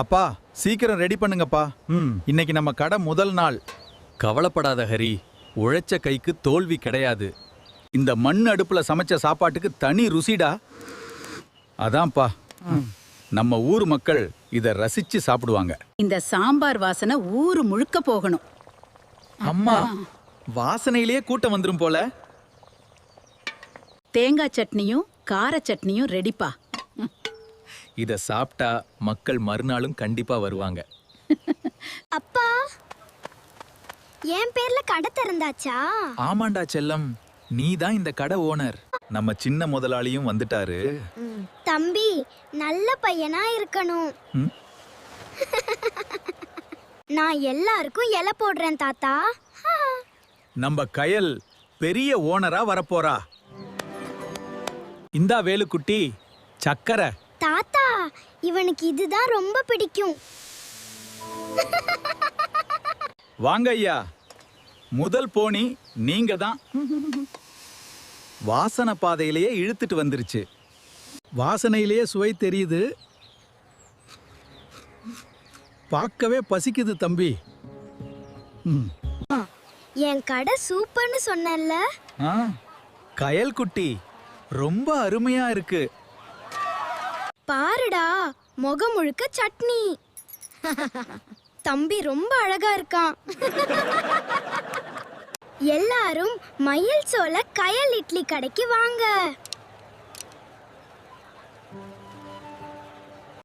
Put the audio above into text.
அப்பா சீக்கிரம் ரெடி பண்ணுங்கப்பா. இன்னைக்கு நம்ம கடை முதல் நாள். கவலைப்படாத ஹரி, உழைச்ச கைக்கு தோல்வி கிடையாது. இந்த மண் அடுப்புல சமைச்ச சாப்பாட்டுக்கு தனி ருசிடா. அதான்ப்பா, நம்ம ஊர் மக்கள் இத ரசிச்சு சாப்பிடுவாங்க. இந்த சாம்பார் வாசனை ஊரு முழுக்க போகணும். அம்மா, வாசனையிலேயே கூட்டம் வந்துரும் போல. தேங்காய் சட்னியும் கார சட்னியும் ரெடிப்பா. இத சாப்பிட்டா மக்கள் மறுநாளும் கண்டிப்பா வருவாங்க. அப்பா, என் பேர்ல கடை திறந்தாச்சா? ஆமாண்டா செல்லம், நீ தான் இந்த கடை ஓனர். நம்ம சின்ன முதலாளியும் வந்துட்டாரு. தம்பி நல்ல பையனா இருக்கணும். நான் எல்லாருக்கும் இலை போடுறேன் தாத்தா. நம்ம கயல் பெரிய ஓனரா வரப்போறா. இந்தா வேலுக்குட்டி, சக்கரை. தாத்தா, இவனுக்கு இதுதான் ரொம்ப பிடிக்கும். வாங்க ஐயா, முதல் போனி நீங்க தான். வாசனை பாதையிலேயே இழுத்துட்டு வந்துருச்சு. வாசனையிலேயே சுவை தெரியுது. பார்க்கவே பசிக்குது தம்பி. என் கடை சூப்பர்னு சொன்னேன்ல. கயல் குட்டி, ரொம்ப அருமையா இருக்கு. பாருடா, முகம் முழுக்க சட்னி. தம்பி ரொம்ப அழகா இருக்கான். எல்லாரும் மயில் சோள கயல் இட்லி கடைக்கு வாங்க.